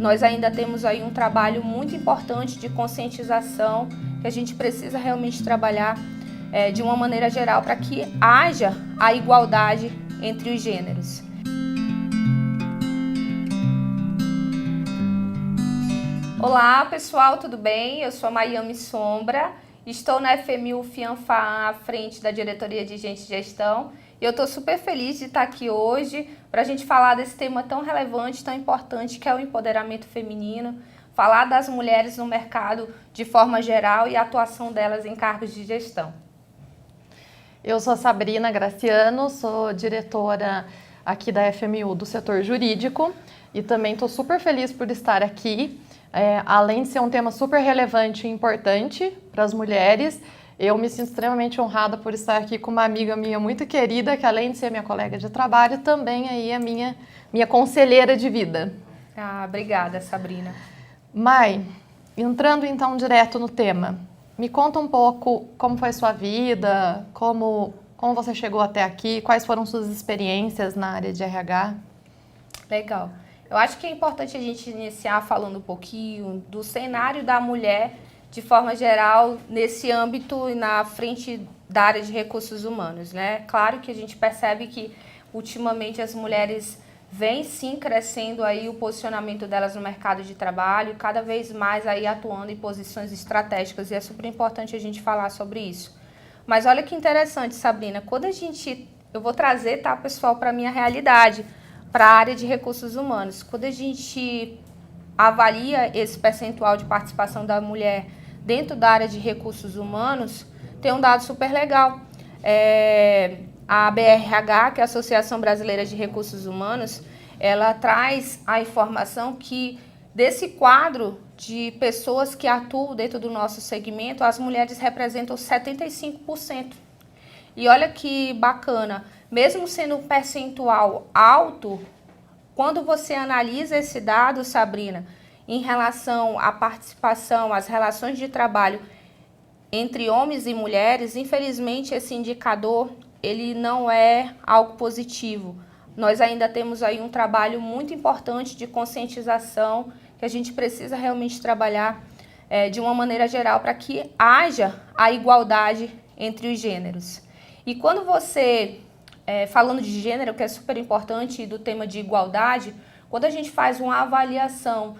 nós ainda temos aí um trabalho muito importante de conscientização que a gente precisa realmente trabalhar de uma maneira geral para que haja a igualdade entre os gêneros. Olá pessoal, tudo bem? Eu sou a Maiame Sombra, estou na FMU FIANFAAM à frente da Diretoria de Gente e Gestão e eu estou super feliz de estar aqui hoje para a gente falar desse tema tão relevante, tão importante que é o empoderamento feminino, falar das mulheres no mercado de forma geral e a atuação delas em cargos de gestão. Eu sou a Sabrina Graciano, sou diretora aqui da FMU do setor jurídico e também estou super feliz por estar aqui. Além de ser um tema super relevante e importante para as mulheres, eu me sinto extremamente honrada por estar aqui com uma amiga minha muito querida, que além de ser minha colega de trabalho, também aí é minha conselheira de vida. Obrigada, Sabrina. Mai, entrando então direto no tema, me conta um pouco como foi sua vida, como você chegou até aqui, quais foram suas experiências na área de RH? Legal. Eu acho que é importante a gente iniciar falando um pouquinho do cenário da mulher de forma geral nesse âmbito e na frente da área de recursos humanos, né? Claro que a gente percebe que ultimamente as mulheres vêm sim crescendo aí o posicionamento delas no mercado de trabalho, cada vez mais aí atuando em posições estratégicas e é super importante a gente falar sobre isso. Mas olha que interessante, Sabrina, quando eu vou trazer, tá, pessoal, para a minha realidade, para a área de recursos humanos. Quando a gente avalia esse percentual de participação da mulher dentro da área de recursos humanos, tem um dado super legal. A ABRH, que é a Associação Brasileira de Recursos Humanos, ela traz a informação que desse quadro de pessoas que atuam dentro do nosso segmento, as mulheres representam 75%. E olha que bacana, mesmo sendo um percentual alto, quando você analisa esse dado, Sabrina, em relação à participação, às relações de trabalho entre homens e mulheres, infelizmente esse indicador ele não é algo positivo. Nós ainda temos aí um trabalho muito importante de conscientização que a gente precisa realmente trabalhar de uma maneira geral para que haja a igualdade entre os gêneros. E quando você, falando de gênero, que é super importante, do tema de igualdade, quando a gente faz uma avaliação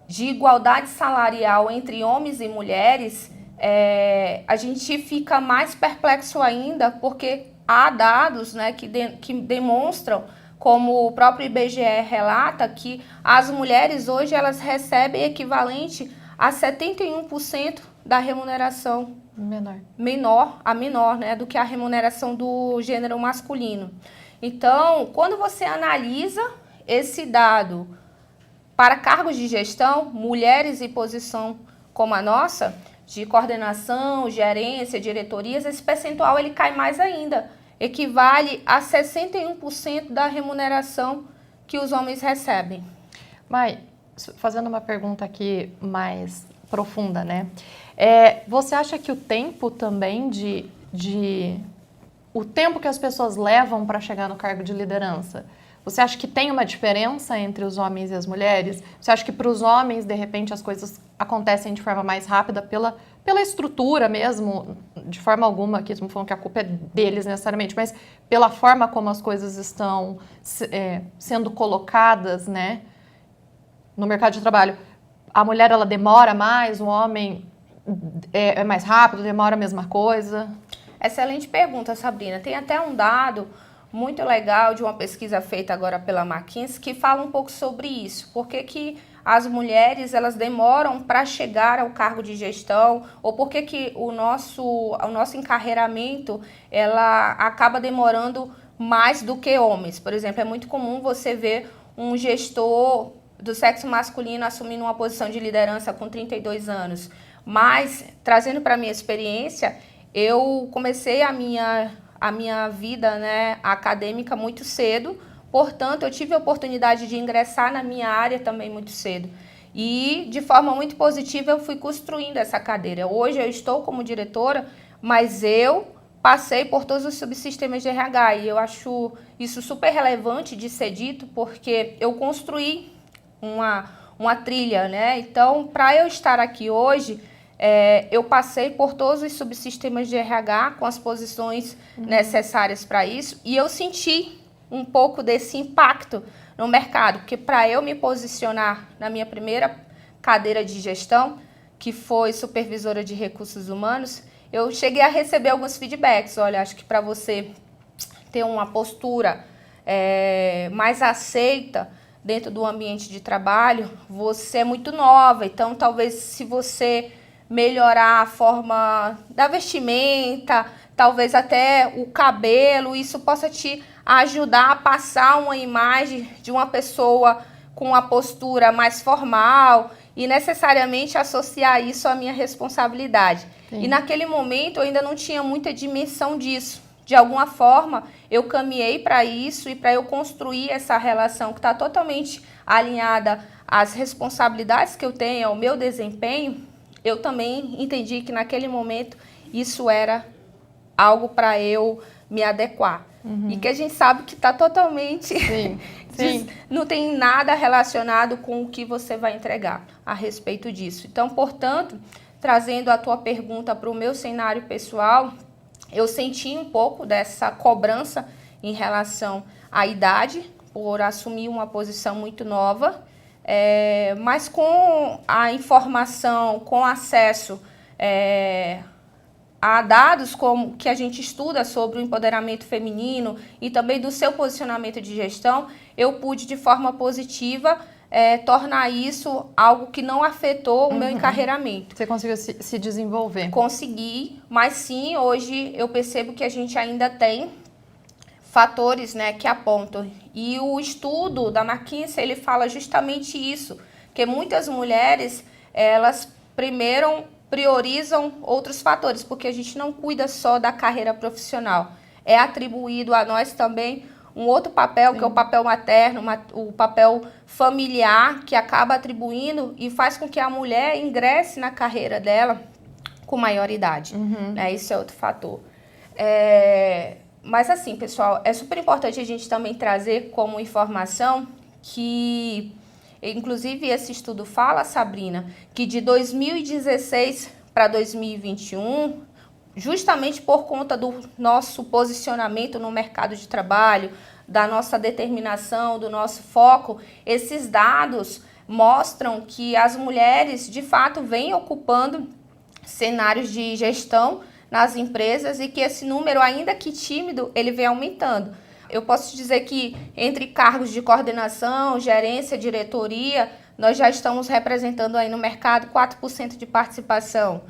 de igualdade salarial entre homens e mulheres, a gente fica mais perplexo ainda, porque há dados, né, que demonstram, como o próprio IBGE relata, que as mulheres hoje elas recebem equivalente a 71% da remuneração menor, né, do que a remuneração do gênero masculino. Então, quando você analisa esse dado para cargos de gestão, mulheres em posição como a nossa, de coordenação, gerência, diretorias, esse percentual ele cai mais ainda, equivale a 61% da remuneração que os homens recebem. Mai, fazendo uma pergunta aqui mais profunda, né? Você acha que o tempo também o tempo que as pessoas levam para chegar no cargo de liderança, você acha que tem uma diferença entre os homens e as mulheres? Você acha que para os homens, de repente, as coisas acontecem de forma mais rápida pela estrutura mesmo, de forma alguma, aqui não falando que a culpa é deles necessariamente, mas pela forma como as coisas estão sendo colocadas, né, no mercado de trabalho? A mulher, ela demora mais, o homem é mais rápido, demora a mesma coisa? Excelente pergunta, Sabrina. Tem até um dado muito legal de uma pesquisa feita agora pela McKinsey que fala um pouco sobre isso. Por que as mulheres elas demoram para chegar ao cargo de gestão, ou por que o nosso encarreiramento ela acaba demorando mais do que homens? Por exemplo, é muito comum você ver um gestor do sexo masculino assumindo uma posição de liderança com 32 anos. Mas, trazendo para a minha experiência, eu comecei a minha vida, né, acadêmica muito cedo, portanto, eu tive a oportunidade de ingressar na minha área também muito cedo. E, de forma muito positiva, eu fui construindo essa cadeira. Hoje eu estou como diretora, mas eu passei por todos os subsistemas de RH e eu acho isso super relevante de ser dito, porque eu construí uma trilha, né? Então, para eu estar aqui hoje, eu passei por todos os subsistemas de RH com as posições necessárias para isso e eu senti um pouco desse impacto no mercado, porque para eu me posicionar na minha primeira cadeira de gestão, que foi supervisora de recursos humanos, eu cheguei a receber alguns feedbacks. Olha, acho que para você ter uma postura mais aceita dentro do ambiente de trabalho, você é muito nova, então talvez se você melhorar a forma da vestimenta, talvez até o cabelo, isso possa te ajudar a passar uma imagem de uma pessoa com uma postura mais formal e necessariamente associar isso à minha responsabilidade. Sim. E naquele momento eu ainda não tinha muita dimensão disso. De alguma forma, eu caminhei para isso e para eu construir essa relação que está totalmente alinhada às responsabilidades que eu tenho, ao meu desempenho, eu também entendi que naquele momento isso era algo para eu me adequar. E que a gente sabe que está totalmente... Sim. Não tem nada relacionado com o que você vai entregar a respeito disso. Então, portanto, trazendo a tua pergunta para o meu cenário pessoal, eu senti um pouco dessa cobrança em relação à idade, por assumir uma posição muito nova, mas com a informação, com acesso a dados como que a gente estuda sobre o empoderamento feminino e também do seu posicionamento de gestão, eu pude de forma positiva tornar isso algo que não afetou o meu encarreiramento. Você conseguiu se desenvolver? Consegui, mas sim, hoje eu percebo que a gente ainda tem fatores, né, que apontam. E o estudo da McKinsey, ele fala justamente isso, que muitas mulheres, elas primeiro priorizam outros fatores, porque a gente não cuida só da carreira profissional. É atribuído a nós também um outro papel, sim, que é o papel materno, o papel familiar, que acaba atribuindo e faz com que a mulher ingresse na carreira dela com maior idade. Né? Isso é outro fator. Mas assim, pessoal, é super importante a gente também trazer como informação que... Inclusive, esse estudo fala, Sabrina, que de 2016 para 2021, justamente por conta do nosso posicionamento no mercado de trabalho, da nossa determinação, do nosso foco, esses dados mostram que as mulheres, de fato, vêm ocupando cenários de gestão nas empresas e que esse número, ainda que tímido, ele vem aumentando. Eu posso dizer que entre cargos de coordenação, gerência, diretoria, nós já estamos representando aí no mercado 4% de participação.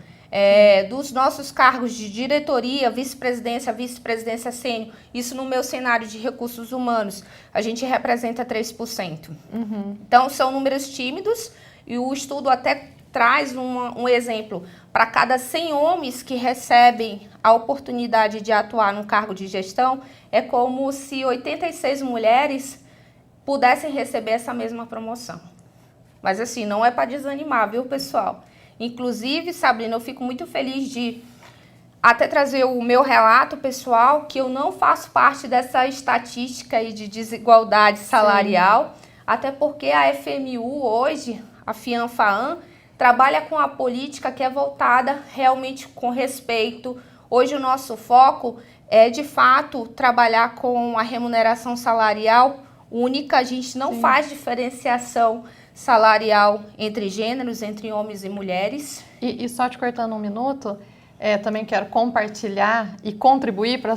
Dos nossos cargos de diretoria, vice-presidência sênior, isso no meu cenário de recursos humanos, a gente representa 3%. Então, são números tímidos e o estudo até traz um exemplo. Para cada 100 homens que recebem a oportunidade de atuar no cargo de gestão, é como se 86 mulheres pudessem receber essa mesma promoção. Mas assim, não é para desanimar, viu, pessoal? Inclusive, Sabrina, eu fico muito feliz de até trazer o meu relato pessoal, que eu não faço parte dessa estatística aí de desigualdade salarial, sim, até porque a FMU hoje, a FIAN-FAAN, trabalha com a política que é voltada realmente com respeito. Hoje o nosso foco é, de fato, trabalhar com a remuneração salarial única. A gente não, sim, faz diferenciação salarial entre gêneros, entre homens e mulheres. E só te cortando um minuto, também quero compartilhar e contribuir para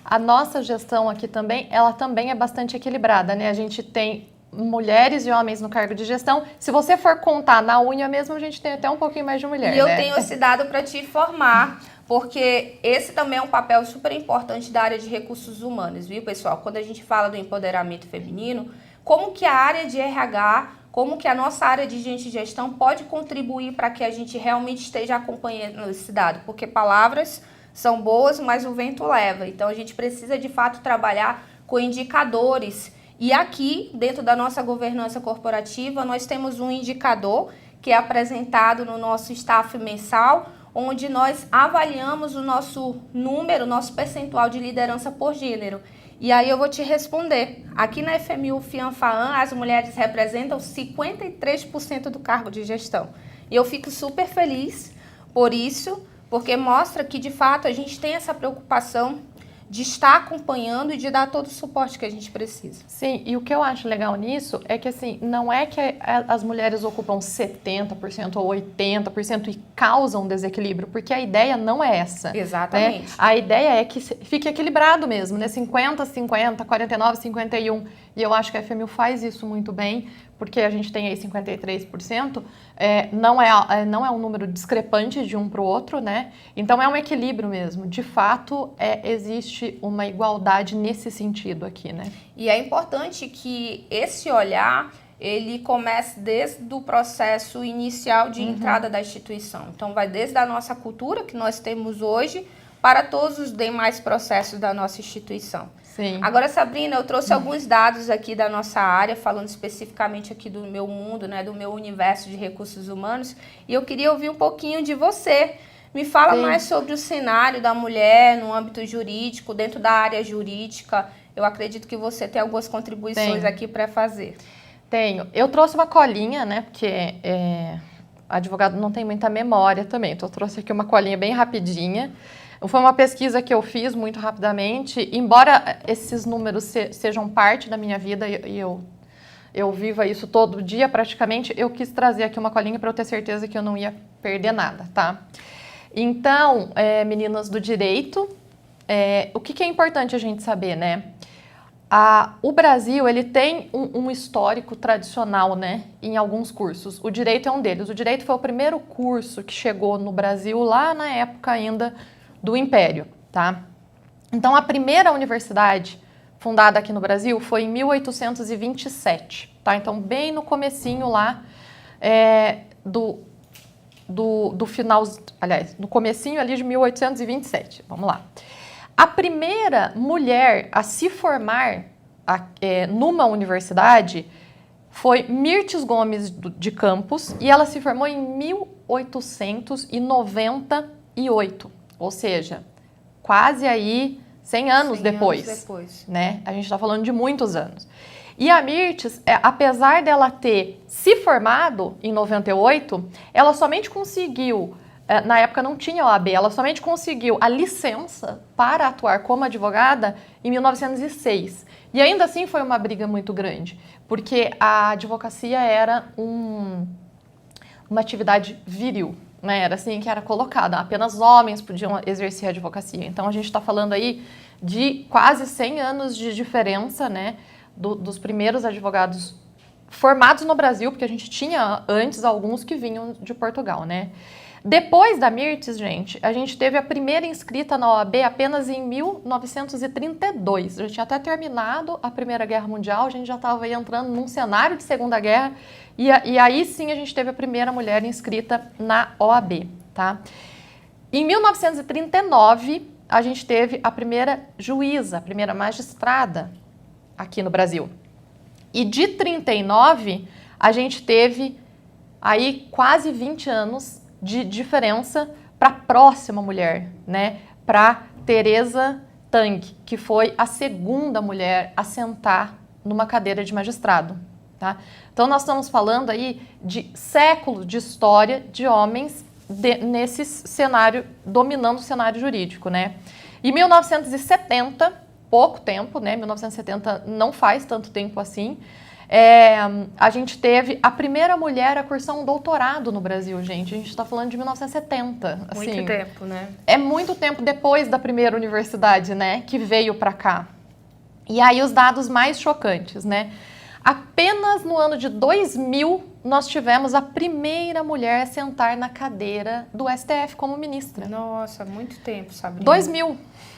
a nossa gestão aqui também. Ela também é bastante equilibrada, né? A gente tem mulheres e homens no cargo de gestão. Se você for contar na unha mesmo, a gente tem até um pouquinho mais de mulher, e eu tenho esse dado para te informar, porque esse também é um papel super importante da área de recursos humanos, viu, pessoal? Quando a gente fala do empoderamento feminino, como que a área de RH, como que a nossa área de gente de gestão pode contribuir para que a gente realmente esteja acompanhando esse dado? Porque palavras são boas, mas o vento leva. Então, a gente precisa, de fato, trabalhar com indicadores. E aqui, dentro da nossa governança corporativa, nós temos um indicador que é apresentado no nosso staff mensal, onde nós avaliamos o nosso número, nosso percentual de liderança por gênero. E aí eu vou te responder. Aqui na FMU FIANFAAM, as mulheres representam 53% do cargo de gestão. E eu fico super feliz por isso, porque mostra que, de fato, a gente tem essa preocupação de estar acompanhando e de dar todo o suporte que a gente precisa. Sim, e o que eu acho legal nisso é que, assim, não é que as mulheres ocupam 70% ou 80% e causam desequilíbrio, porque a ideia não é essa. Exatamente. Né? A ideia é que fique equilibrado mesmo, né? 50-50, 49-51, e eu acho que a FMU faz isso muito bem, porque a gente tem aí 53%, não é um número discrepante de um para o outro, né? Então é um equilíbrio mesmo. De fato, existe uma igualdade nesse sentido aqui, né? E é importante que esse olhar, ele comece desde o processo inicial de entrada da instituição. Então vai desde a nossa cultura que nós temos hoje para todos os demais processos da nossa instituição. Sim. Agora, Sabrina, eu trouxe alguns dados aqui da nossa área, falando especificamente aqui do meu mundo, né, do meu universo de recursos humanos, e eu queria ouvir um pouquinho de você. Me fala mais sobre o cenário da mulher no âmbito jurídico, dentro da área jurídica. Eu acredito que você tem algumas contribuições aqui para fazer. Tenho. Eu trouxe uma colinha, né, porque advogado não tem muita memória também, então eu trouxe aqui uma colinha bem rapidinha. Foi uma pesquisa que eu fiz muito rapidamente, embora esses números sejam parte da minha vida e eu viva isso todo dia praticamente, eu quis trazer aqui uma colinha para eu ter certeza que eu não ia perder nada, tá? Então, meninas do direito, o que é importante a gente saber, né? O Brasil, ele tem um histórico tradicional, né, em alguns cursos. O direito é um deles. O direito foi o primeiro curso que chegou no Brasil lá na época ainda do Império, tá? Então, a primeira universidade fundada aqui no Brasil foi em 1827, tá? Então, bem no comecinho lá do final, aliás, no comecinho ali de 1827, vamos lá. A primeira mulher a se formar numa universidade foi Mirtes Gomes de Campos e ela se formou em 1898. Ou seja, quase aí 100 anos depois, né? A gente está falando de muitos anos. E a Mirtes, apesar dela ter se formado em 98, ela somente conseguiu, na época não tinha OAB, ela somente conseguiu a licença para atuar como advogada em 1906. E ainda assim foi uma briga muito grande, porque a advocacia era uma atividade viril. Né, era assim que era colocada, apenas homens podiam exercer a advocacia. Então, a gente está falando aí de quase 100 anos de diferença, né, dos primeiros advogados formados no Brasil, porque a gente tinha antes alguns que vinham de Portugal, né. Depois da Mirtes, gente, a gente teve a primeira inscrita na OAB apenas em 1932. Já tinha até terminado a Primeira Guerra Mundial, a gente já estava entrando num cenário de Segunda Guerra, e aí sim a gente teve a primeira mulher inscrita na OAB, tá? Em 1939, a gente teve a primeira juíza, a primeira magistrada aqui no Brasil. E de 39, a gente teve aí quase 20 anos de diferença para a próxima mulher, né? Para Teresa Tang, que foi a segunda mulher a sentar numa cadeira de magistrado, tá? Então, nós estamos falando aí de séculos de história de homens nesse cenário, dominando o cenário jurídico, né? Em 1970, pouco tempo, né? 1970 não faz tanto tempo assim, a gente teve a primeira mulher a cursar um doutorado no Brasil, gente. A gente está falando de 1970. Assim, muito tempo, né? É muito tempo depois da primeira universidade, né? Que veio para cá. E aí os dados mais chocantes, né? Apenas no ano de 2000, nós tivemos a primeira mulher a sentar na cadeira do STF como ministra. Nossa, muito tempo, Sabrina. 2000,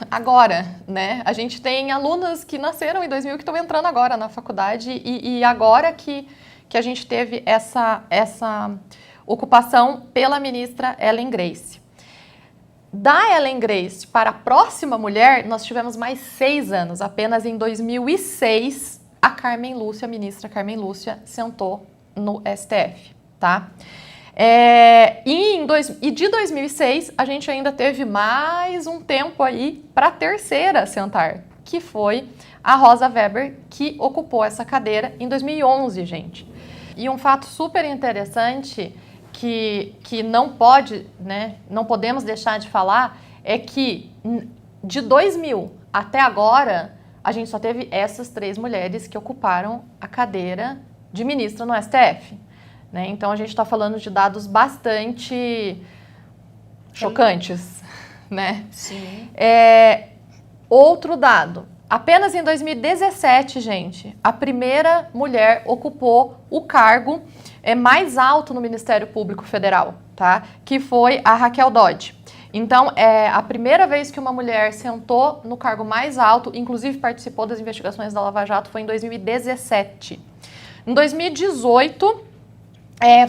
agora, né? A gente tem alunas que nasceram em 2000 que estão entrando agora na faculdade e agora que a gente teve essa ocupação pela ministra Ellen Grace. Da Ellen Grace para a próxima mulher, nós tivemos mais 6 anos. Apenas em 2006, a ministra Carmen Lúcia, sentou no STF, tá? E de 2006, a gente ainda teve mais um tempo aí para a terceira a sentar, que foi a Rosa Weber, que ocupou essa cadeira em 2011, gente. E um fato super interessante que não pode, né, não podemos deixar de falar, é que de 2000 até agora, a gente só teve essas 3 mulheres que ocuparam a cadeira de ministra no STF. Né? Então, a gente está falando de dados bastante chocantes. Né? Sim. Outro dado. Apenas em 2017, gente, a primeira mulher ocupou o cargo mais alto no Ministério Público Federal, tá? Que foi a Raquel Dodge. Então, a primeira vez que uma mulher sentou no cargo mais alto, inclusive participou das investigações da Lava Jato, foi em 2017. Em 2018,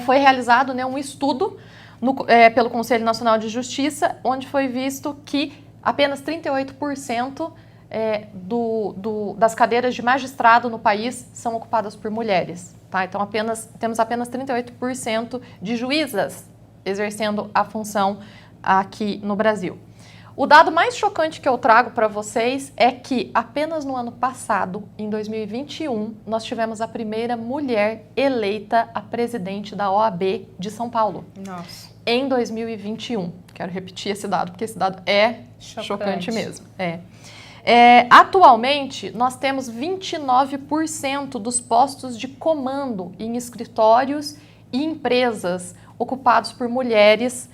foi realizado, né, um estudo pelo Conselho Nacional de Justiça, onde foi visto que apenas 38% das cadeiras de magistrado no país são ocupadas por mulheres. Tá? Então, temos apenas 38% de juízas exercendo a função aqui no Brasil. O dado mais chocante que eu trago para vocês é que apenas no ano passado, em 2021, nós tivemos a primeira mulher eleita a presidente da OAB de São Paulo. Nossa. Em 2021. Quero repetir esse dado, porque esse dado é chocante mesmo. Atualmente, nós temos 29% dos postos de comando em escritórios e empresas ocupados por mulheres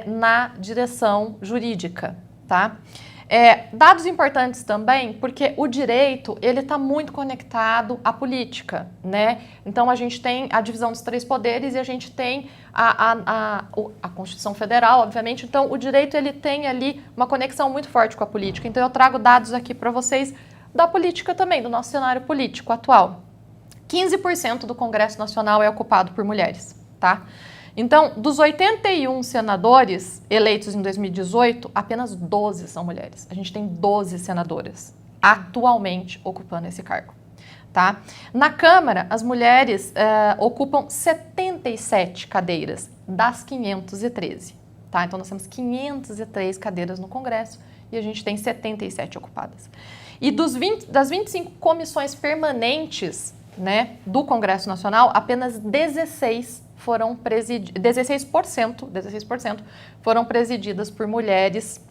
na direção jurídica, tá? Dados importantes também, porque o direito, ele está muito conectado à política, né? Então, a gente tem a divisão dos 3 poderes e a gente tem a Constituição Federal, obviamente. Então, o direito, ele tem ali uma conexão muito forte com a política. Então, eu trago dados aqui para vocês da política também, do nosso cenário político atual. 15% do Congresso Nacional é ocupado por mulheres, tá? Então, dos 81 senadores eleitos em 2018, apenas 12 são mulheres. A gente tem 12 senadoras atualmente ocupando esse cargo. Tá? Na Câmara, as mulheres ocupam 77 cadeiras das 513. Tá? Então, nós temos 503 cadeiras no Congresso e a gente tem 77 ocupadas. E das 25 comissões permanentes, né, do Congresso Nacional, apenas 16% foram presididas por mulheres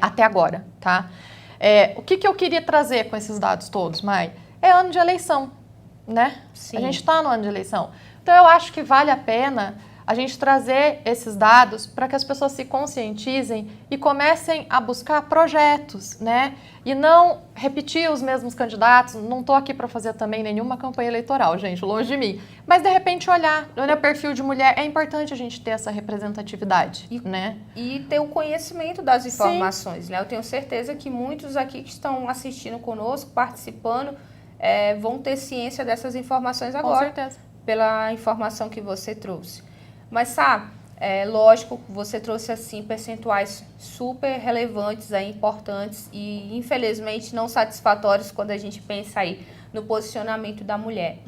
até agora, tá? O que eu queria trazer com esses dados todos, Mai? É ano de eleição, né? Sim. A gente está no ano de eleição. Então, eu acho que vale a pena a gente trazer esses dados para que as pessoas se conscientizem e comecem a buscar projetos, né? E não repetir os mesmos candidatos. Não estou aqui para fazer também nenhuma campanha eleitoral, gente, longe de mim. Mas, de repente, olhar o perfil de mulher. É importante a gente ter essa representatividade, né? E ter o conhecimento das informações, Sim. né? Eu tenho certeza que muitos aqui que estão assistindo conosco, participando, vão ter ciência dessas informações agora. Com certeza. Pela informação que você trouxe. Mas, Sá, lógico, você trouxe, assim, percentuais super relevantes, importantes e, infelizmente, não satisfatórios quando a gente pensa aí no posicionamento da mulher.